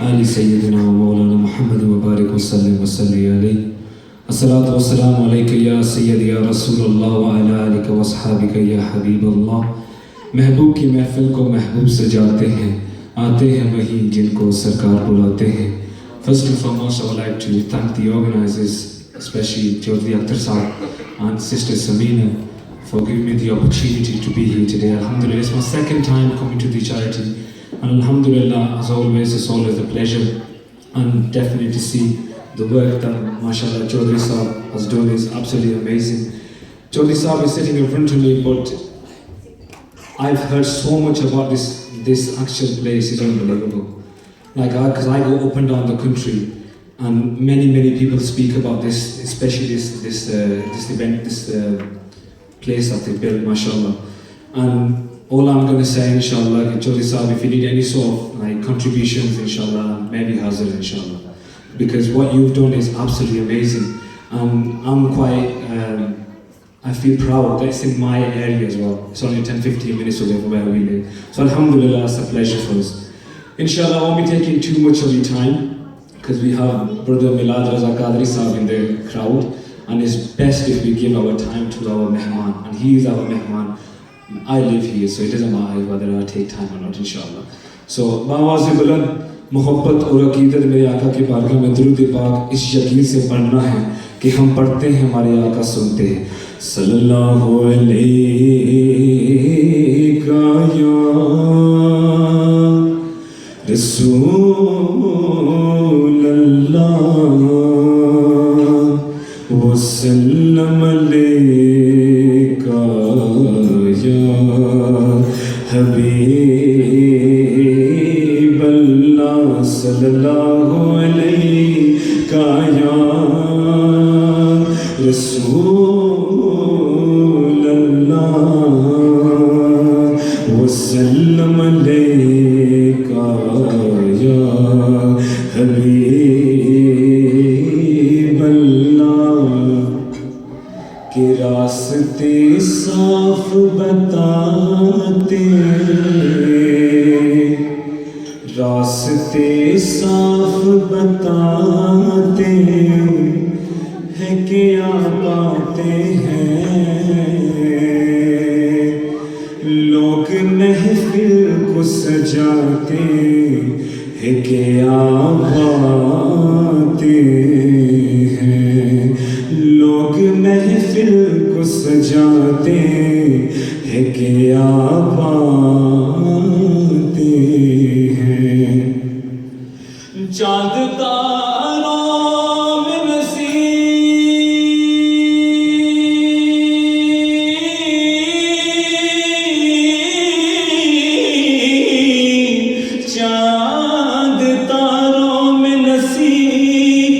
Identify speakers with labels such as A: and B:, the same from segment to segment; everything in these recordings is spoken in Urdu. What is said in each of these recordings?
A: آل سیدنا و مولانا محمد وبارک وسلم وصلی علیہ الصلاۃ والسلام علیک یا سید یا رسول اللہ وعلی آلک واصحابک یا حبیب اللہ. محبوب کی محفل کو محبوب سجاتے ہیں, آتے ہیں وہی جن کو سرکار بلاتے ہیں. First and foremost, I would like to thank the organizers, especially Chaudhry Akhtar Sahab and Sister Samina, for giving me the opportunity to be here today. Alhamdulillah, it's my second time coming to the charity, and Alhamdulillah, as always, it's always a pleasure, and definitely to see the work that, mashallah, Chaudhry Sahab has done is absolutely amazing. Chaudhry Sahab is sitting in front of me, but I've heard so much about this actual place is unbelievable. Like, because I go up and down the country, and many people speak about this, especially this event, this place that they built, mashallah. And all I'm going to say, inshallah, Chaudhry Sahab, if you need any sort of like contributions, inshallah, maybe hazard, inshallah, because what you've done is absolutely amazing. I'm quite, I feel proud that it's in my area as well. It's only 10-15 minutes away from where we live. So alhamdulillah, it's a pleasure for us. Inshallah, I won't be taking too much of your time, because we have Brother Milad Raza Qadri Sahab in the crowd, and it's best if we give our time to our mehman, and he is our mehman. I live here, so it doesn't matter whether I take time or not, inshallah. So, بآواز بلند محبت اور عقیدت میرے آقا کی بارگاہ میں درود پاک اس یقین سے پڑھنا ہے کہ ہم پڑھتے ہیں ہمارے آقا سنتے ہیں. صلی اللہ علیہ رسول اللہ وسلم علیک یا حبیب اللہ. صلی اللہ علیک یا رسول اللہ وسلم علیک یا حبیب اللہ. کہ راستے صاف بتاتے, راستے صاف بتاتے ہیں کہ آپ آتے ہیں. لوگ محفل کو سجاتے ہیں کہ آپ آتے ہیں. لوگ محفل کو سجاتے ہیں کہ آپ آتے ہیں. چاند تاروں میں نصیب, چاند تاروں میں نصیب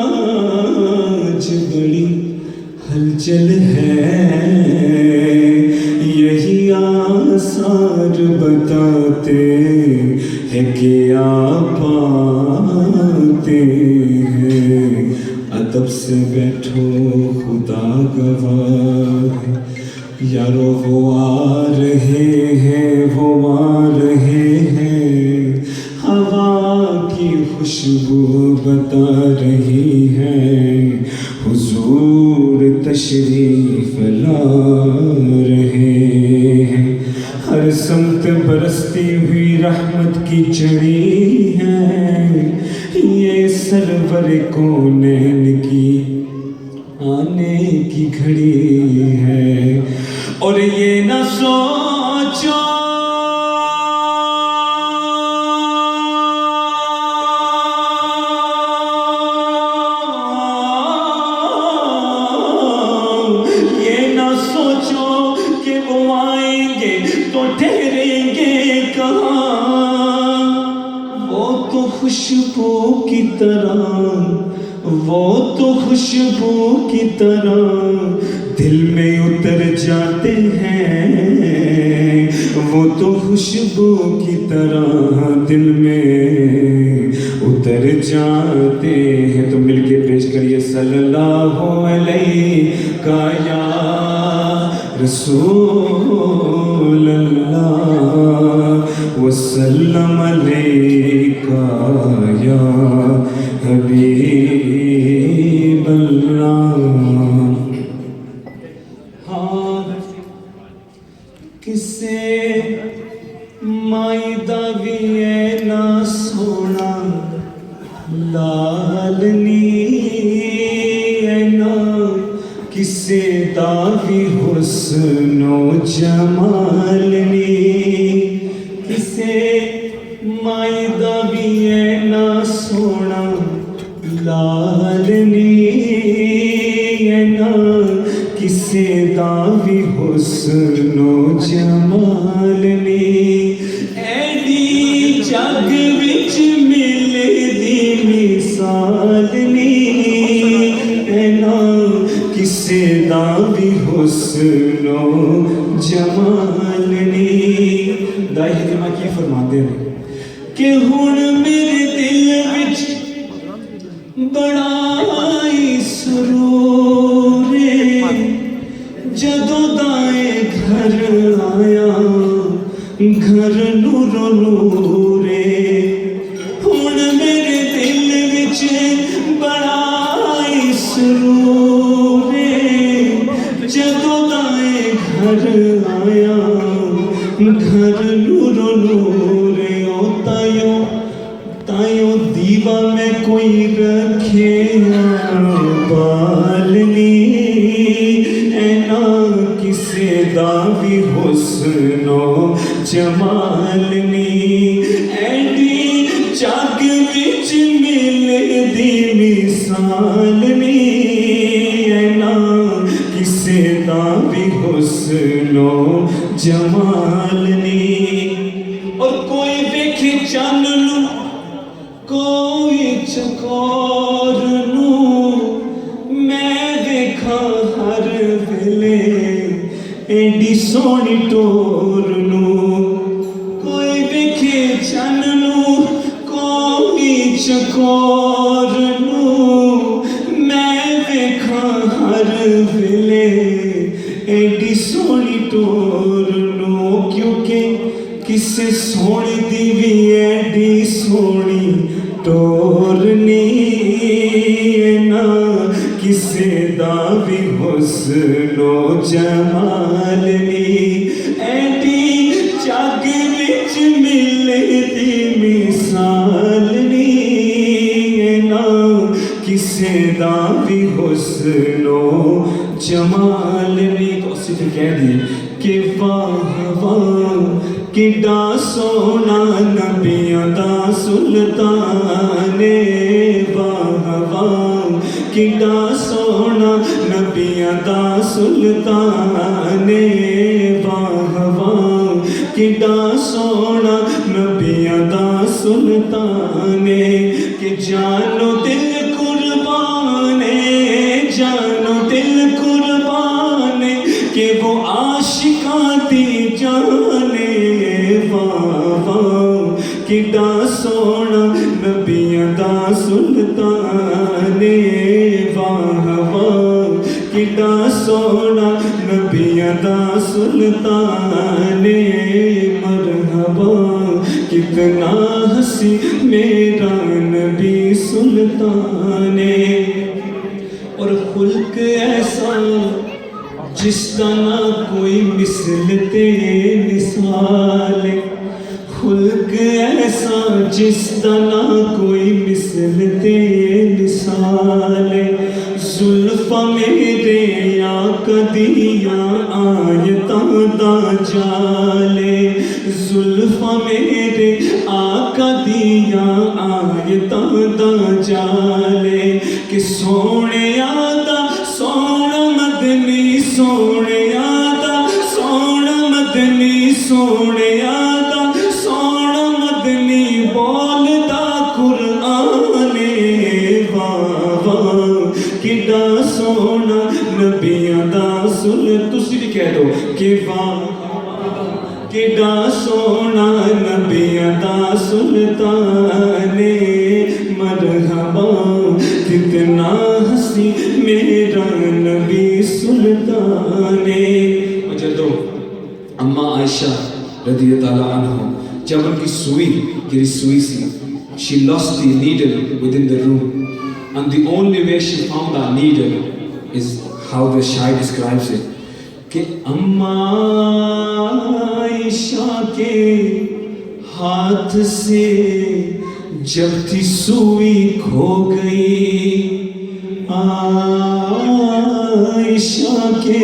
A: آج بڑی ہلچل ہے. یہی آثار بتاتے ہیں کہ آپ آتے ہیں. ادب سے بیٹھو خدا گواہ ہے, یارو وہ آ رہے ہیں, وہ آ رہے ہیں. ہوا کی خوشبو بتا رہی ہے, حضور تشریف لا رہے ہیں. ہر سمت برستی ہوئی رحمت کی چڑی ہے, یہ سرور کونین کی آنے کی گھڑی ہے. اور یہ نہ سوچو کہ وہ آئیں گے تو ٹھہریں گے کہاں. وہ تو خوشبو کی طرح, وہ تو خوشبو کی طرح دل میں اتر جاتے ہیں. وہ تو خوشبو کی طرح دل میں اتر جاتے ہیں. تو مل کے پیش کریے صلی اللہ علیہ یا رسول اللہ. وسلم علیکہ یا حبیب اللہ. کسے مائی دا وی اے نا سونا لالنی اے نا کسے دا وی حسن و جمالنی. کسے مائی دا وی اے نا سونا لالنی اے نا کسے دا وی حسن و جمالنی. ایڈی جگ وچ ملے دی مثال نہیں اے نا کسے دا وی حسن و جمال نہیں. دائی حکمہ کی فرماتے ہیں کہ ہن میرے دل وچ بڑا ہی سرور جدوں دائیں گھر آیا گھر نور نور. ہن میرے دل وچ بڑا ہی سرور جدوں دائیں گھر آیا گھر نور نور. او تائیوں تائیوں دیوا میں کوئی رکھے بالنی اے نا کسے دا وی حسن و جمالنی. ایڈی جگ وچ ملے دی مثال نہیں اے نا کسے دا وی حسن و جمالنی. اور کوئی ویکھے چن نو کوئی چکور نو میں ویکھا ہر ویلے ایڈی سونی ٹور نو. کوئی ویکھے چن نو کوئی چکور نو میں ویکھا ہر ویلے ایڈی سونی ٹور نو. کیونکہ کسے سونی دی وی ایڈی سونی ٹور نہیں نا کسے دا وی حسن و جمال نہیں. ایڈی جگ وچ ملے دی مثال نہیں نا کسے دا وی حسن و جمال نہیں. تو اسی پھر کہہ دیے کہ واہ واہ کڈا سونا نبیاں دا سلطان. واہ واہ کڈا سونا نبیاں دا سلطان. واہ واہ کڈا سونا نبیاں دا سلطان. کہ جانو دل قربان جانو دل قربان کہ وہ عاشقاں دی جانے. واہ واہ کڈا سونا نبیاں دا سلطان. واہ واہ کڈا سونا نبیاں دا سلطان. مرحبا کتنا ہنسی میرا نبی سلطان. اور خلق ایسا جس کا نہ کوئی مثل تے مثال. خلق ایسا جس کا نہ کوئی مثل تے مثال. زلفاں میرے آقا دیاں آیتاں دا جالے. زلفاں میرے آقا دیاں آیتاں دا جالے. کہ سونے آدھا سونا مدنی سونے آدھا سونا مدنی سونے آدھا سونا مدنی بولدا قرآن. واہ واہ کڈا سونا نبیاں دا تسی بھی کہہ دو کہ واہ کڈا سونا نبیاں دا سلطان. مرحبا کتنا ہنسی میرا نبی سلطان. جدو اماں عائشہ رضی اللہ عنہ جب ان کی سوئی ਜਿਹੜੀ ਸੂਈ ਸੀ, she lost the needle within the room, and the only way she found that needle is how the Shair describes it کہ اماں عائشہ کے ہاتھ سے جب تھی سوئی کھو گئی، عائشہ کے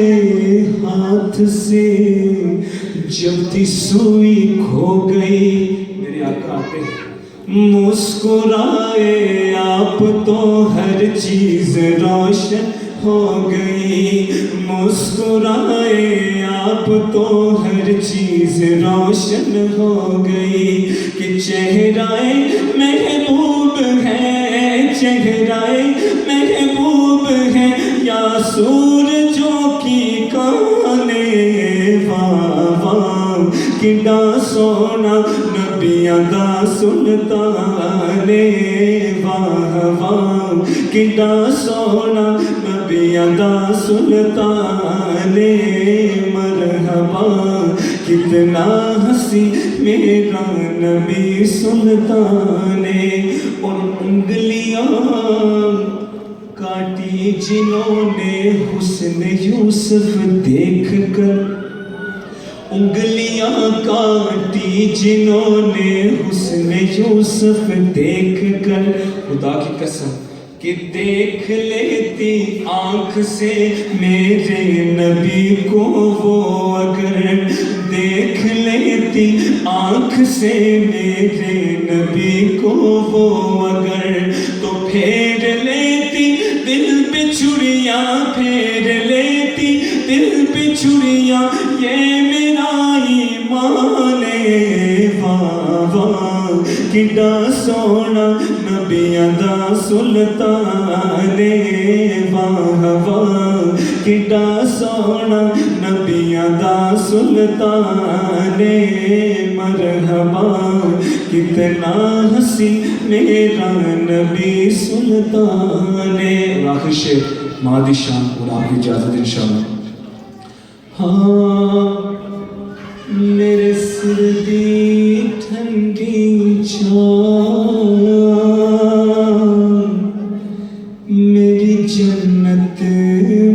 A: ہاتھ سے جب تھی سوئی کھو گئی، میرے آقا آتے ہیں مسکرائے آپ تو ہر چیز روشن ہو گئی، مسکرائے آپ تو ہر چیز روشن ہو گئی کہ چہرہ محبوب ہے، چہرہ محبوب ہے یا سورجوں کی کانے، واہ واہ کڈا سونا نبیاں دا سلطان، واہ واہ کڈا سونا نبیاں دا سلطان، مرحبا کتنا ہنسی میرا نبی سلطان، اور انگلیاں کاٹی جنہوں نے حسن یوسف دیکھ کر، انگلیاں کاٹی جنہوں نے حسن یوسف دیکھ کر، خدا کی قسم کہ دیکھ لیتی آنکھ سے میرے نبی کو وہ، اگر دیکھ لیتی آنکھ سے میرے نبی کو وہ، اگر تو پھیر لیتی دل پہ چھریاں، پھیر لیتی دل پہ چھریاں، یہ میرا ایمان ہے، واہ واہ کڈا سونا نبیاں دا سلطان، واہ واہ کڈا سونا نبیاں دا سلطان، مرحبا کتنا ہنسی میرا نبی سلطان۔ آخر شعر مہدی شان اور آپ کی اجازت انشاءاللہ۔ ہاں میرے سر دی ٹھنڈی چھاؤں، میری جنت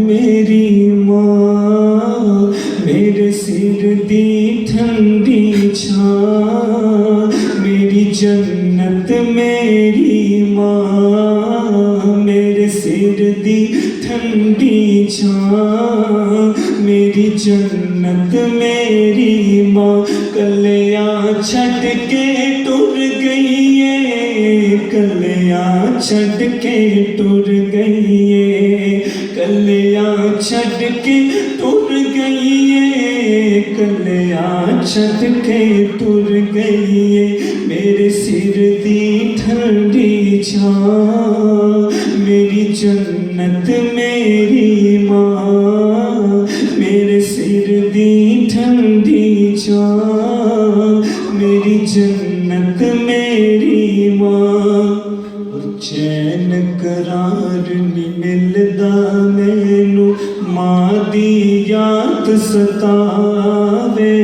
A: میری ماں، میرے سر دی ٹھنڈی چھاؤں، میری جنت میری ماں، میرے سر دی ٹھنڈی چھاؤں، میری جنت میری ماں، کلیاں چھٹ کے ٹر گئی ہے، کلیاں چھٹ کے ٹر گئی ہے، کلیاں چھٹ کے ٹر گئی ہے، کلیاں چھٹ کے ٹر گئی ہے، میرے سر دی ٹھنڈی چھاؤں، میری جنت میری ماں، میرے سر دی ٹھنڈی چھاؤں، میری جنت میری ماں، اور چین قرار نہیں ملدا مینوں ماں دی یاد ستاوے،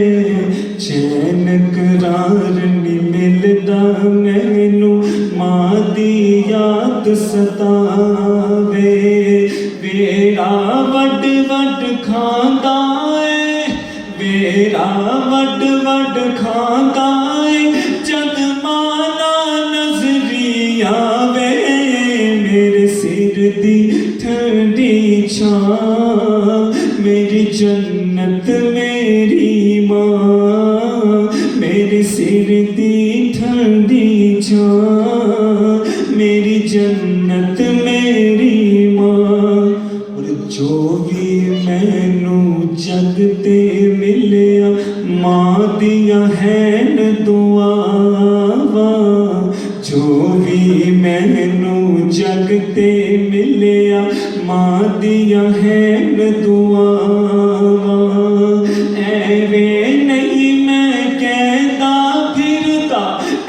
A: چین قرار نہیں ملدا مینوں ماں دی یاد ستاوے، بیڑا وڈ وڈ کھاندا اے، بیڑا وڈ وڈ کھاندا اے، جد مانا نظری آوے، میرے سر دی ٹھنڈی چھاؤں، میری جنت میری ماں، میرے سر دی ٹھنڈی چھاؤں، میری جنت میری ماں، اور جو بھی مینوں جگ تے ملیا ماں دیاں ہیں دعاواں، جو بھی مینوں جگ تے ملیا ماں دیاں ہیں دعاواں، ایویں نہیں میں کہندا پھردا،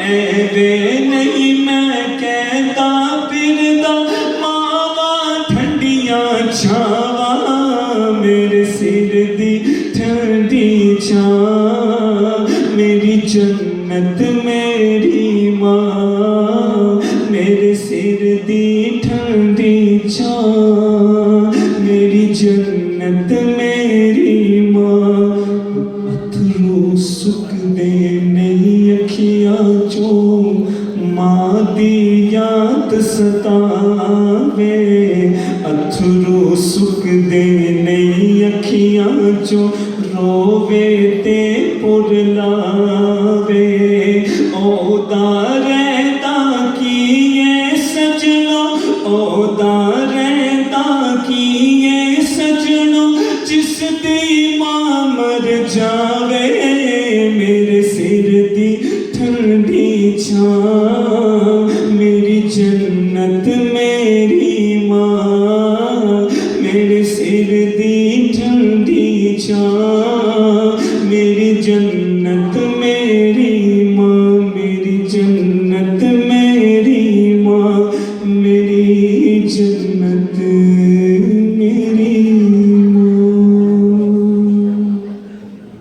A: ایویں نہیں میں کہندا پھردا، ماواں ٹھنڈیاں چھاواں، میرے سر دی ٹھنڈی چھاں، میری جنت ماں میرے سر دی ٹھنڈی چھاں میری جنت میری ماں اتھرو سک دے نہیں اکھیاں چوں ماں دی یاد ستاوے اتھرو سک دے نہیں اکھیاں چوں رووے تے پر لاوے او دا رہتا کیے سجنو او دا رہتا کیے سجنو جس دی ماں مر جاوے میرے سر دی ٹھنڈی چھاں میری جنت میری ماں میرے سر دی ٹھنڈی چھاں میری جنت میری ماں میری جنت میری ماں میری جنت